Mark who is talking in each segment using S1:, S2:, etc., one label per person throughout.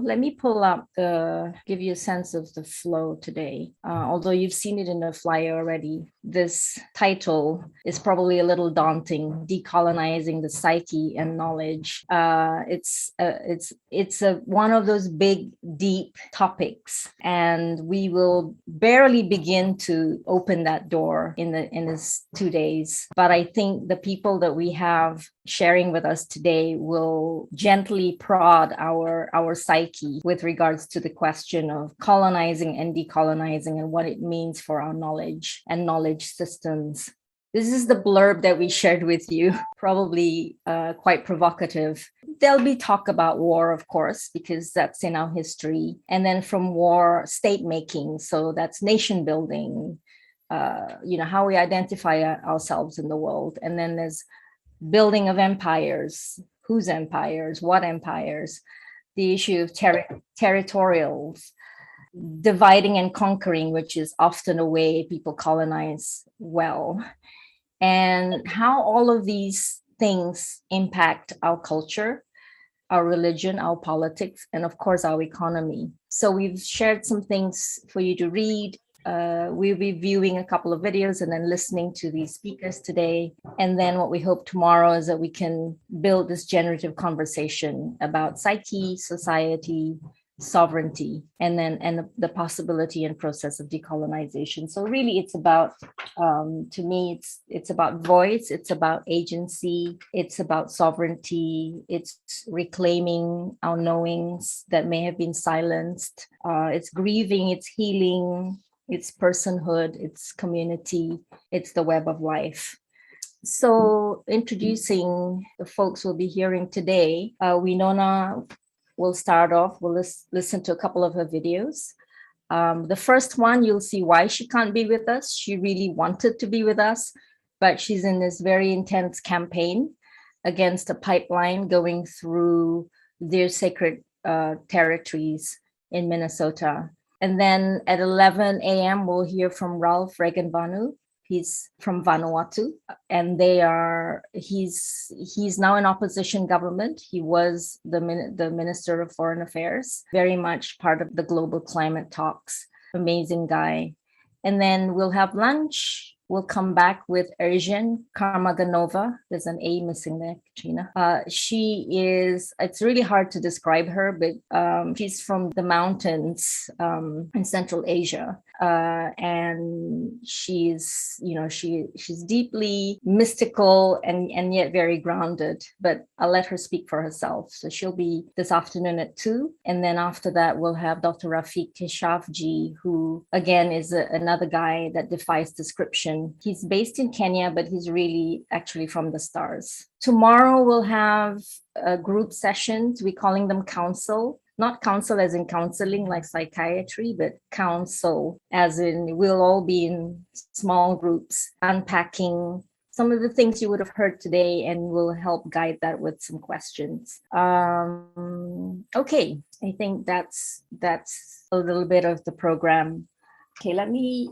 S1: let me pull up give you a sense of the flow today. Although you've seen it in the flyer already, this title is probably a little daunting, Decolonizing the Psyche and Knowledge. It's one of those big, deep topics, and we will barely begin to open that door in this 2 days. But I think the people that we have sharing with us today will gently prod our psyche with regards to the question of colonizing and decolonizing and what it means for our knowledge and knowledge systems. This is the blurb that we shared with you, probably quite provocative. There'll be talk about war, of course, because that's in our history. And then from war, state making. So that's nation building, how we identify ourselves in the world. And then there's building of empires, whose empires, what empires, the issue of territorials, dividing and conquering, which is often a way people colonize well, and how all of these things impact our culture, our religion, our politics, and of course, our economy. So we've shared some things for you to read. We'll be viewing a couple of videos and then listening to these speakers today. And then what we hope tomorrow is that we can build this generative conversation about psyche, society, sovereignty, and the possibility and process of decolonization. So really it's about, to me, it's about voice, it's about agency, it's about sovereignty, it's reclaiming our knowings that may have been silenced, it's grieving, it's healing, it's personhood, it's community, it's the web of life. So introducing the folks we'll be hearing today, Winona will start off. We'll listen to a couple of her videos. The first one, you'll see why she can't be with us. She really wanted to be with us, but she's in this very intense campaign against a pipeline going through their sacred territories in Minnesota. And then at 11 a.m., we'll hear from Ralph Regenvanu. He's from Vanuatu, and he's now in opposition government. He was the Minister of Foreign Affairs, very much part of the global climate talks. Amazing guy. And then we'll have lunch. We'll come back with Erzhen Karmaganova. There's an A missing there, Katrina. It's really hard to describe her, but she's from the mountains in Central Asia. And she's deeply mystical and yet very grounded, but I'll let her speak for herself. So she'll be this afternoon at 2. And then after that, we'll have Dr. Rafiq Keshafji, who again is another guy that defies description. He's based in Kenya, but he's really actually from the stars. Tomorrow we'll have group sessions. We're calling them counsel. Not counsel as in counseling like psychiatry, but counsel as in we'll all be in small groups unpacking some of the things you would have heard today, and we'll help guide that with some questions. Okay, I think that's a little bit of the program. Okay, let me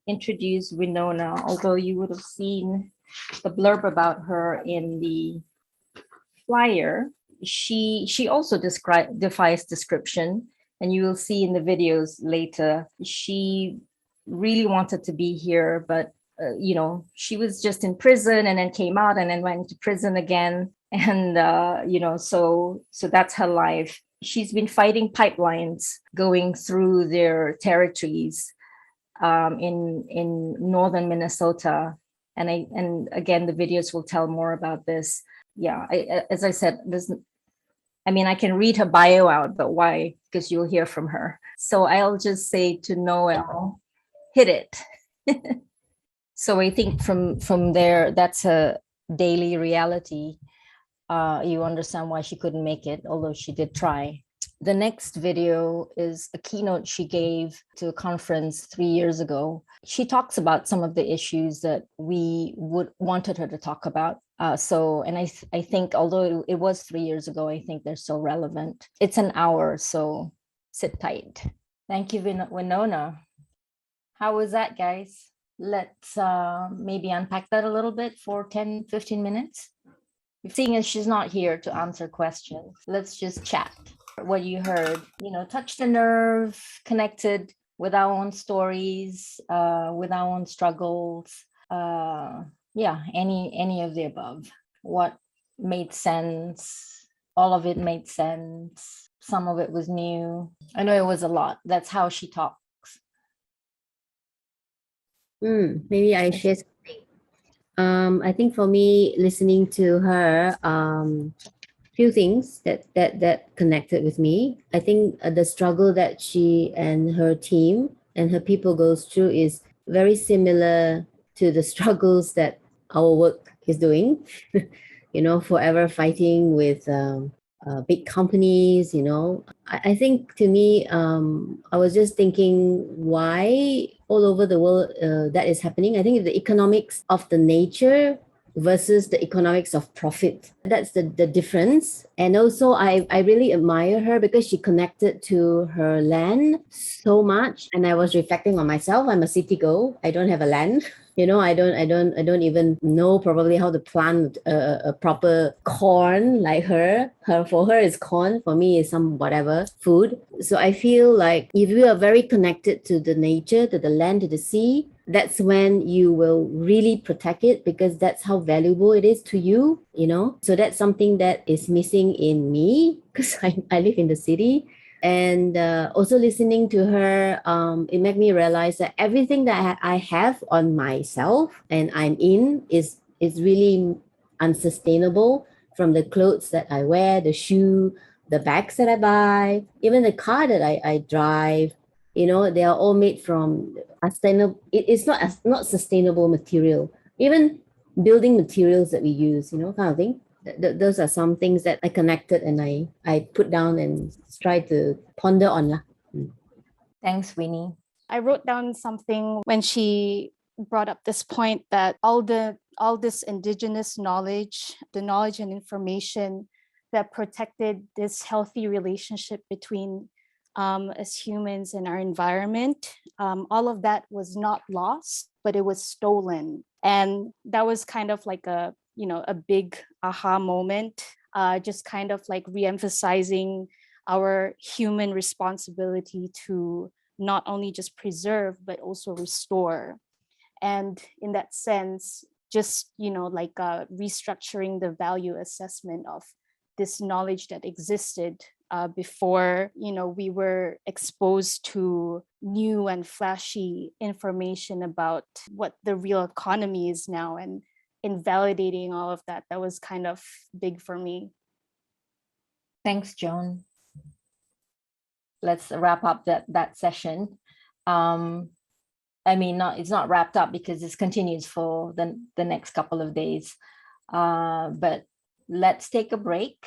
S1: introduce Winona, although you would have seen the blurb about her in the flyer. She also defies description, and you will see in the videos later. She really wanted to be here, but she was just in prison and then came out and then went to prison again, and so that's her life. She's been fighting pipelines going through their territories in northern Minnesota, and again the videos will tell more about this. Yeah, as I said, I can read her bio out, but why? Because you'll hear from her. So I'll just say to Noel, hit it. So I think from there, that's a daily reality. You understand why she couldn't make it, although she did try. The next video is a keynote she gave to a conference 3 years ago. She talks about some of the issues that we wanted her to talk about. I think although it was 3 years ago, I think they're still relevant. It's an hour, so sit tight. Thank you, Winona. How was that, guys? Let's maybe unpack that a little bit for 10, 15 minutes. Seeing as she's not here to answer questions, let's just chat. What you heard, touched the nerve, connected with our own stories, with our own struggles. Yeah, any of the above. What made sense? All of it made sense. Some of it was new. I know it was a lot. That's how she talks.
S2: Maybe I share something. I think for me, listening to her, few things that connected with me. I think the struggle that she and her team and her people goes through is very similar to the struggles that our work is doing. Forever fighting with big companies. I think to me, I was just thinking why all over the world that is happening. I think the economics of the nature versus the economics of profit. That's the difference. And also I really admire her because she connected to her land so much. And I was reflecting on myself. I'm a city girl. I don't have a land. I don't even know probably how to plant a proper corn like her. For her is corn. For me is some whatever food. So I feel like if you are very connected to the nature, to the land, to the sea, that's when you will really protect it because that's how valuable it is to you. So that's something that is missing in me because I live in the city. And also listening to her, it made me realize that everything that I have on myself and I'm in is really unsustainable. From the clothes that I wear, the shoe, the bags that I buy, even the car that I drive, they are all made from sustainable. It's not sustainable material. Even building materials that we use, kind of thing. Those are some things that I connected and I put down and try to ponder on lah.
S1: Thanks, Winnie.
S3: I wrote down something when she brought up this point that all this indigenous knowledge, the knowledge and information that protected this healthy relationship between as humans and our environment, all of that was not lost, but it was stolen. And that was kind of like a big aha moment, just kind of like reemphasizing our human responsibility to not only just preserve, but also restore. And in that sense, just, restructuring the value assessment of this knowledge that existed before, we were exposed to new and flashy information about what the real economy is now, and invalidating all of that. That was kind of big for me.
S1: Thanks, Joan. Let's wrap up that session. It's not wrapped up because this continues for the next couple of days. But let's take a break.